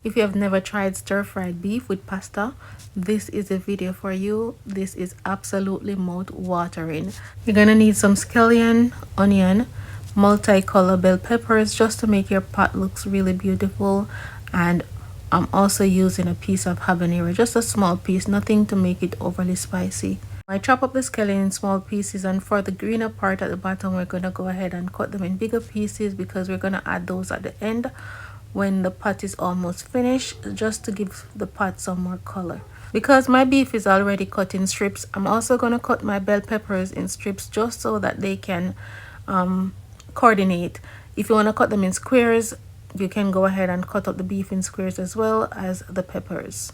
If you have never tried stir-fried beef with pasta, this is a video for you. This is absolutely mouth-watering. You're gonna need some scallion, onion, multicolor bell peppers just to make your pot looks really beautiful, and I'm also using a piece of habanero, just a small piece, nothing to make it overly spicy. I chop up the scallion in small pieces, and for the greener part at the bottom, we're gonna go ahead and cut them in bigger pieces because we're gonna add those at the end when the pot is almost finished, just to give the pot some more color. Because my beef is already cut in strips, I'm also going to cut my bell peppers in strips just so that they can coordinate. If you want to cut them in squares, you can go ahead and cut up the beef in squares as well as the peppers.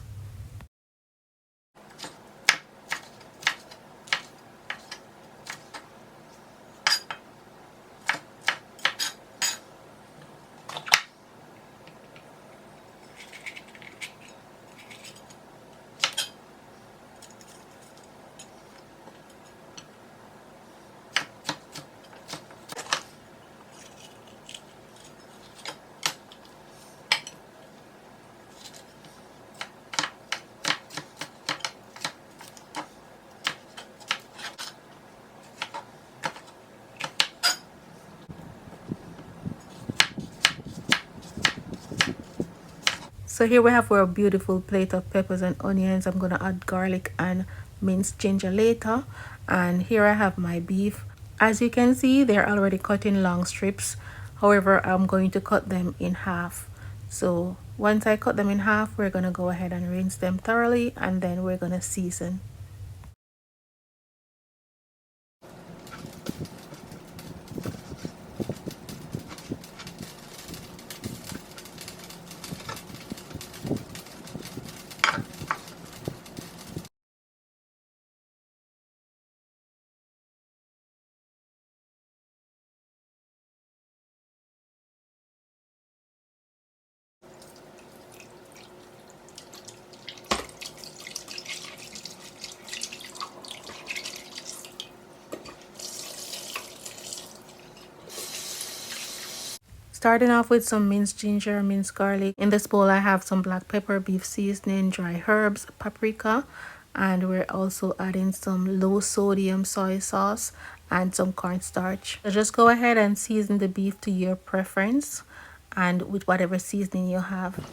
So here we have our beautiful plate of peppers and onions. I'm going to add garlic and minced ginger later. And here I have my beef. As you can see, they're already cut in long strips. However, I'm going to cut them in half. So once I cut them in half, we're going to go ahead and rinse them thoroughly, and then we're going to season. Starting off with some minced ginger, minced garlic. In this bowl, I have some black pepper, beef seasoning, dry herbs, paprika, and we're also adding some low sodium soy sauce and some cornstarch. So just go ahead and season the beef to your preference and with whatever seasoning you have.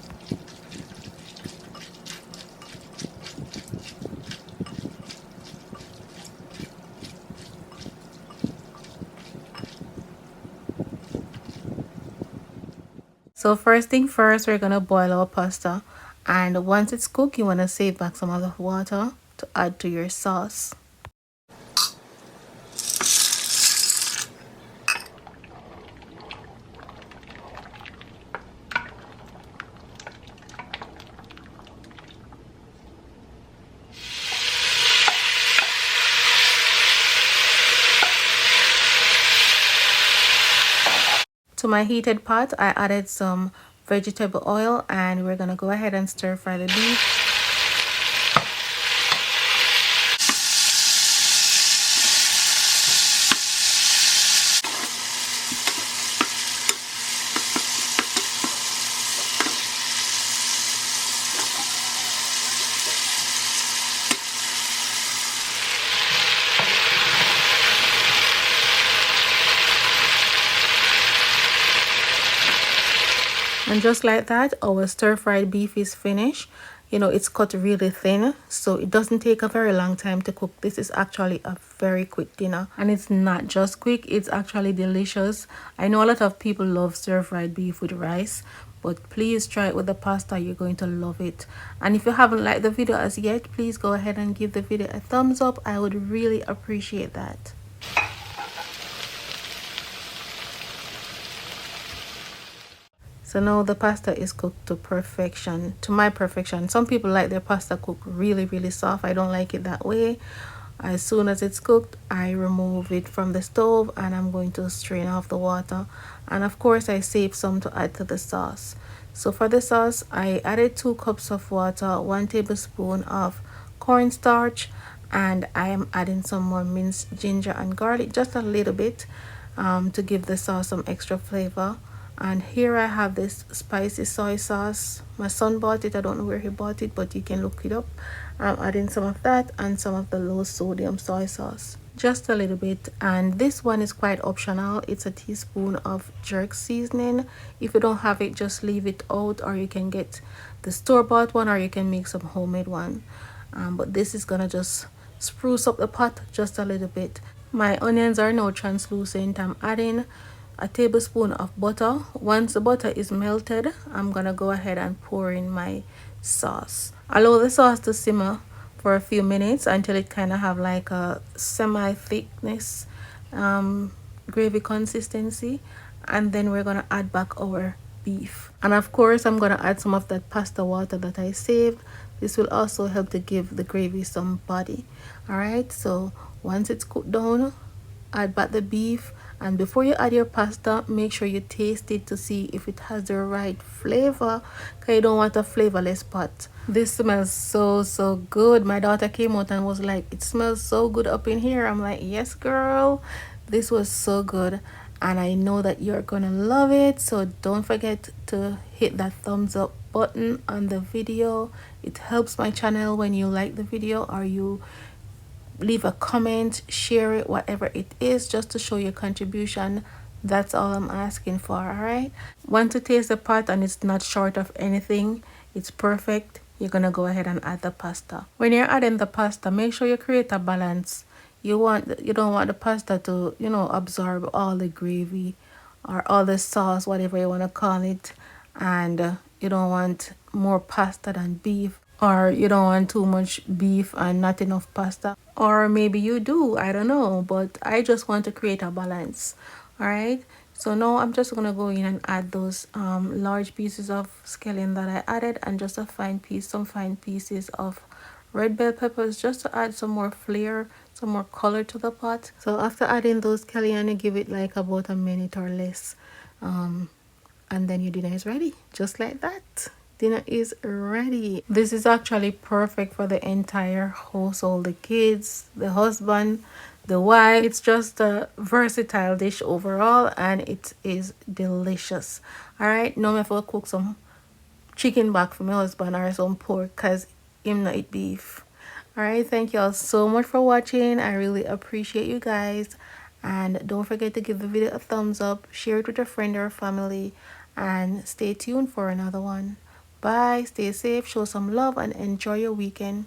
So first thing first, we're gonna boil our pasta, and once it's cooked, you wanna save back some of the water to add to your sauce. To my heated pot, I added some vegetable oil, and we're gonna go ahead and stir fry the beef. And just like that, our stir-fried beef is finished. You know, it's cut really thin, so it doesn't take a very long time to cook. This is actually a very quick dinner, and it's not just quick, it's actually delicious. I know a lot of people love stir-fried beef with rice, but please try it with the pasta. You're going to love it. And if you haven't liked the video as yet, please go ahead and give the video a thumbs up. I would really appreciate that. So now the pasta is cooked to perfection, to my perfection. Some people like their pasta cooked really soft. I don't like it that way. As soon as it's cooked, I remove it from the stove and I'm going to strain off the water. And of course, I save some to add to the sauce. So for the sauce, I added 2 cups of water, 1 tablespoon of cornstarch, and I am adding some more minced ginger and garlic, just a little bit, to give the sauce some extra flavor. And here I have this spicy soy sauce. My son bought it. I don't know where he bought it, but you can look it up. I'm adding some of that and some of the low sodium soy sauce, just a little bit. And this one is quite optional. It's a teaspoon of jerk seasoning. If you don't have it, just leave it out, or you can get the store-bought one, or you can make some homemade one. But this is gonna just spruce up the pot just a little bit. My onions are now translucent. I'm adding a tablespoon of butter. Once the butter is melted, I'm gonna go ahead and pour in my sauce. Allow the sauce to simmer for a few minutes until it kind of have like a semi-thickness gravy consistency, and then we're gonna add back our beef. And of course, I'm gonna add some of that pasta water that I saved. This will also help to give the gravy some body. All right, so once it's cooked down, add back the beef, and before you add your pasta, make sure you taste it to see if it has the right flavor, because you don't want a flavorless pot. This smells so good. My daughter came out and was like, it smells so good up in here. I'm like, yes girl, this was so good, and I know that you're gonna love it. So don't forget to hit that thumbs up button on the video. It helps my channel when you like the video, or you leave a comment, share it, whatever it is, just to show your contribution. That's all I'm asking for. All right, once you taste the pot and it's not short of anything, it's perfect, you're gonna go ahead and add the pasta. When you're adding the pasta, make sure you create a balance. You don't want the pasta to, you know, absorb all the gravy or all the sauce, whatever you want to call it, and you don't want more pasta than beef, or you don't want too much beef and not enough pasta, or maybe you do, I don't know, but I just want to create a balance. All right, so now I'm just gonna go in and add those large pieces of scallion that I added, and just some fine pieces of red bell peppers, just to add some more flair, some more color to the pot. So after adding those scallion, you give it like about a minute or less, and then your dinner is ready, just like that. Dinner is ready. This is actually perfect for the entire household, the kids, the husband, the wife. It's just a versatile dish overall, and it is delicious. All right, now I'm going to cook some chicken back for my husband, or some pork, because him not eat beef. All right, thank you all so much for watching. I really appreciate you guys, and don't forget to give the video a thumbs up, share it with a friend or family, and stay tuned for another one. Bye, stay safe, show some love, and enjoy your weekend.